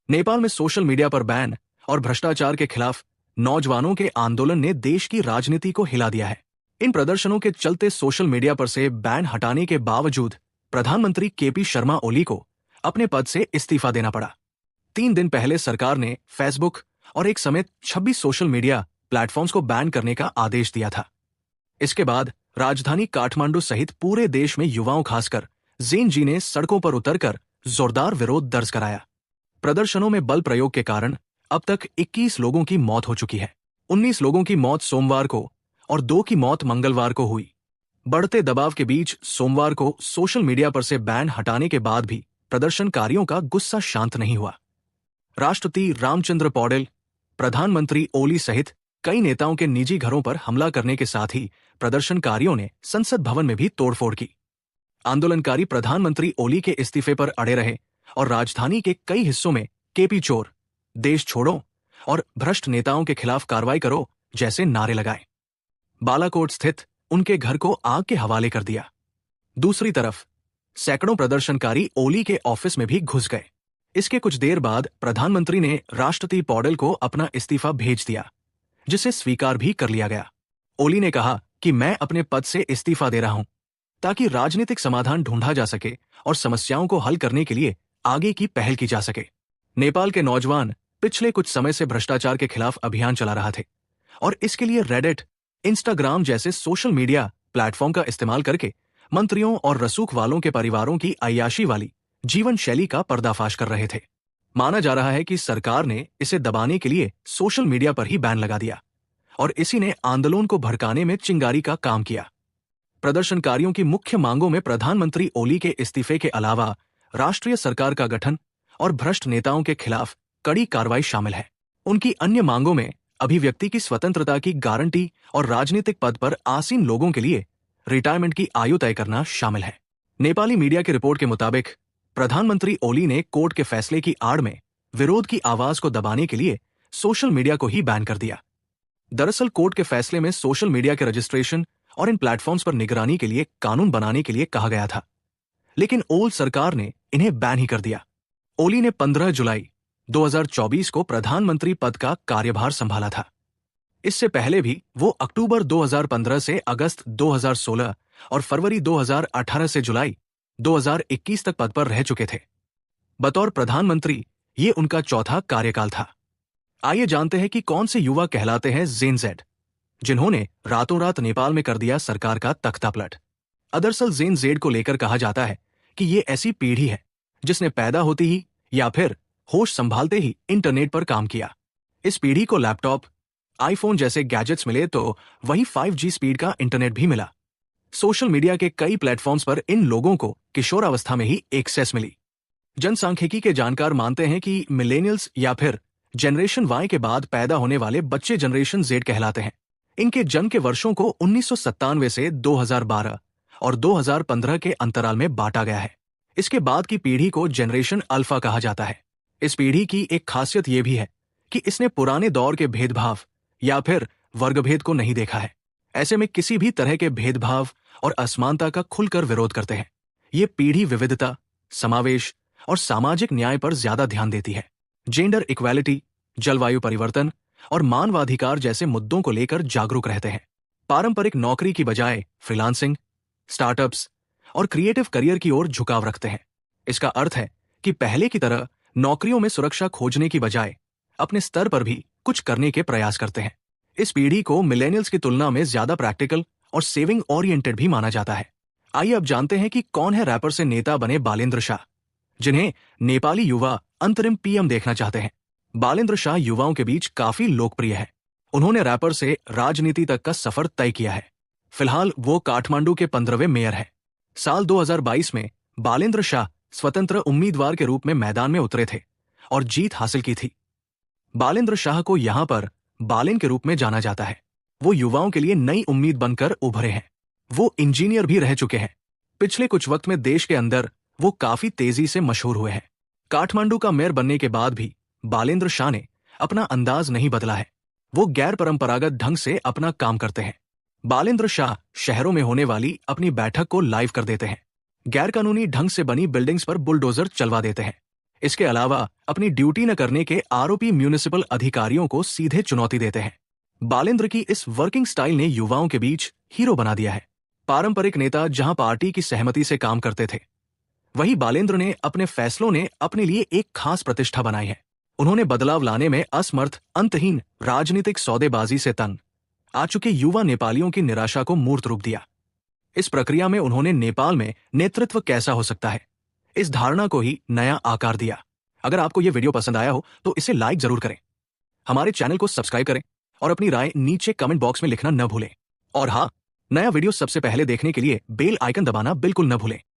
नेपाल में social media पर ban और भ्रष्टाचार के खिलाफ नौजवानों के आंदोलन ने देश की राजनीति को हिला दिया है। इन प्रदर्शनों के चलते सोशल मीडिया पर से बैन हटाने के बावजूद प्रधानमंत्री केपी शर्मा ओली को अपने पद से इस्तीफा देना पड़ा। 3 दिन पहले सरकार ने फेसबुक और एक समेत 26 सोशल मीडिया प्लेटफॉर्म्स को बैन करने का आदेश दिया था। इसके बाद राजधानी काठमांडू सहित पूरे देश में युवाओं खासकर जेन जी ने सड़कों पर उतरकर जोरदार विरोध दर्ज कराया। प्रदर्शनों में बल प्रयोग के कारण अब तक 21 लोगों की मौत हो चुकी है। 19 लोगों की मौत सोमवार को और 2 की मौत मंगलवार को हुई। बढ़ते दबाव के बीच सोमवार को सोशल मीडिया पर से बैन हटाने के बाद भी प्रदर्शनकारियों का गुस्सा शांत नहीं हुआ। राष्ट्रपति रामचंद्र पौडेल, प्रधानमंत्री ओली सहित कई नेताओं के निजी घरों पर हमला करने के साथ ही प्रदर्शनकारियों ने संसद भवन में भी तोड़फोड़ की। आंदोलनकारी प्रधानमंत्री ओली के इस्तीफे पर अड़े रहे और राजधानी के कई हिस्सों में केपी चोर, देश छोड़ो और भ्रष्ट नेताओं के खिलाफ कार्रवाई करो जैसे नारे लगाए। बालाकोट स्थित उनके घर को आग के हवाले कर दिया। दूसरी तरफ सैकड़ों प्रदर्शनकारी ओली के ऑफिस में भी घुस गए। इसके कुछ देर बाद प्रधानमंत्री ने राष्ट्रपति पौडेल को अपना इस्तीफा भेज दिया, जिसे स्वीकार भी कर लिया गया। ओली ने कहा कि मैं अपने पद से इस्तीफा दे रहा हूं ताकि राजनीतिक समाधान ढूंढा जा सके और समस्याओं को हल करने के लिए आगे की पहल की जा सके। नेपाल के नौजवान पिछले कुछ समय से भ्रष्टाचार के खिलाफ अभियान चला रहा थे और इसके लिए रेडिट, इंस्टाग्राम जैसे सोशल मीडिया प्लेटफॉर्म का इस्तेमाल करके मंत्रियों और रसूख वालों के परिवारों की अय्याशी वाली जीवन शैली का पर्दाफाश कर रहे थे। माना जा रहा है कि सरकार ने इसे दबाने के लिए सोशल मीडिया पर ही बैन लगा दिया और इसी ने आंदोलन को भड़काने में चिंगारी का काम किया। प्रदर्शनकारियों की मुख्य मांगों में प्रधानमंत्री ओली के इस्तीफे के अलावा राष्ट्रीय सरकार का गठन और भ्रष्ट नेताओं के खिलाफ कड़ी कार्रवाई शामिल है। उनकी अन्य मांगों में अभिव्यक्ति की स्वतंत्रता की गारंटी और राजनीतिक पद पर आसीन लोगों के लिए रिटायरमेंट की आयु तय करना शामिल है। नेपाली मीडिया की रिपोर्ट के मुताबिक प्रधानमंत्री ओली ने कोर्ट के फैसले की आड़ में विरोध की आवाज को दबाने के लिए सोशल मीडिया को ही बैन कर दिया। दरअसल कोर्ट के फैसले में सोशल मीडिया के रजिस्ट्रेशन और इन प्लेटफॉर्म्स पर निगरानी के लिए कानून बनाने के लिए कहा गया था, लेकिन ओल सरकार ने इन्हें बैन ही कर दिया। ओली ने 15 जुलाई 2024 को प्रधानमंत्री पद का कार्यभार संभाला था। इससे पहले भी वो अक्टूबर 2015 से अगस्त 2016 और फरवरी 2018 से जुलाई 2021 तक पद पर रह चुके थे। बतौर प्रधानमंत्री ये उनका चौथा कार्यकाल था। आइए जानते हैं कि कौन से युवा कहलाते हैं जेन जेड, जिन्होंने रातों रात नेपाल में कर दिया सरकार का तख्तापलट। दरअसल जेन जेड को लेकर कहा जाता है कि ये ऐसी पीढ़ी है जिसने पैदा होती ही या फिर होश संभालते ही इंटरनेट पर काम किया। इस पीढ़ी को लैपटॉप, आईफोन जैसे गैजेट्स मिले तो वही 5G स्पीड का इंटरनेट भी मिला। सोशल मीडिया के कई प्लेटफॉर्म्स पर इन लोगों को किशोरावस्था में ही एक्सेस मिली। जनसांख्यिकी के जानकार मानते हैं कि मिलेनियल्स या फिर जनरेशन वाई के बाद पैदा होने वाले बच्चे जनरेशन जेड कहलाते हैं। इनके जन्म के वर्षों को 1997 से 2012 और 2015 के अंतराल में बांटा गया है। इसके बाद की पीढ़ी को जनरेशन अल्फा कहा जाता है। इस पीढ़ी की एक खासियत यह भी है कि इसने पुराने दौर के भेदभाव या फिर वर्गभेद को नहीं देखा है। ऐसे में किसी भी तरह के भेदभाव और असमानता का खुलकर विरोध करते हैं। ये पीढ़ी विविधता, समावेश और सामाजिक न्याय पर ज्यादा ध्यान देती है। जेंडर इक्वालिटी, जलवायु परिवर्तन और मानवाधिकार जैसे मुद्दों को लेकर जागरूक रहते हैं। पारंपरिक नौकरी की बजाय फ्रीलांसिंग, स्टार्टअप्स और क्रिएटिव करियर की ओर झुकाव रखते हैं। इसका अर्थ है कि पहले की तरह नौकरियों में सुरक्षा खोजने की बजाय अपने स्तर पर भी कुछ करने के प्रयास करते हैं। इस पीढ़ी को मिलेनियल्स की तुलना में ज्यादा प्रैक्टिकल और सेविंग ओरिएंटेड भी माना जाता है। आइए अब जानते हैं कि कौन है रैपर से नेता बने बालेंद्र शाह, जिन्हें नेपाली युवा अंतरिम पीएम देखना चाहते हैं। बालेंद्र शाह युवाओं के बीच काफी लोकप्रिय है। उन्होंने रैपर से राजनीति तक का सफर तय किया है। फिलहाल वो काठमांडू के 15वें मेयर हैं। साल 2022 में बालेंद्र शाह स्वतंत्र उम्मीदवार के रूप में मैदान में उतरे थे और जीत हासिल की थी। बालेंद्र शाह को यहां पर बालेन के रूप में जाना जाता है। वो युवाओं के लिए नई उम्मीद बनकर उभरे हैं। वो इंजीनियर भी रह चुके हैं। पिछले कुछ वक्त में देश के अंदर वो काफी तेजी से मशहूर हुए हैं। काठमांडू का मेयर बनने के बाद भी बालेंद्र शाह ने अपना अंदाज नहीं बदला है। वो गैर परंपरागत ढंग से अपना काम करते हैं। बालेंद्र शाह शहरों में होने वाली अपनी बैठक को लाइव कर देते हैं। गैर कानूनी ढंग से बनी बिल्डिंग्स पर बुलडोजर चलवा देते हैं। इसके अलावा अपनी ड्यूटी न करने के आरोपी म्यूनिसिपल अधिकारियों को सीधे चुनौती देते हैं। बालेंद्र की इस वर्किंग स्टाइल ने युवाओं के बीच हीरो बना दिया है। पारंपरिक नेता जहां पार्टी की सहमति से काम करते थे, वहीं बालेंद्र ने अपने फैसलों ने अपने लिए एक खास प्रतिष्ठा बनाई है। उन्होंने बदलाव लाने में असमर्थ, अंतहीन राजनीतिक सौदेबाजी से तंग आ चुके युवा नेपालियों की निराशा को मूर्त रूप दिया। इस प्रक्रिया में उन्होंने नेपाल में नेतृत्व कैसा हो सकता है, इस धारणा को ही नया आकार दिया। अगर आपको यह वीडियो पसंद आया हो तो इसे लाइक जरूर करें, हमारे चैनल को सब्सक्राइब करें और अपनी राय नीचे कमेंट बॉक्स में लिखना न भूलें। और हाँ, नया वीडियो सबसे पहले देखने के लिए बेल आइकन दबाना बिल्कुल न भूलें।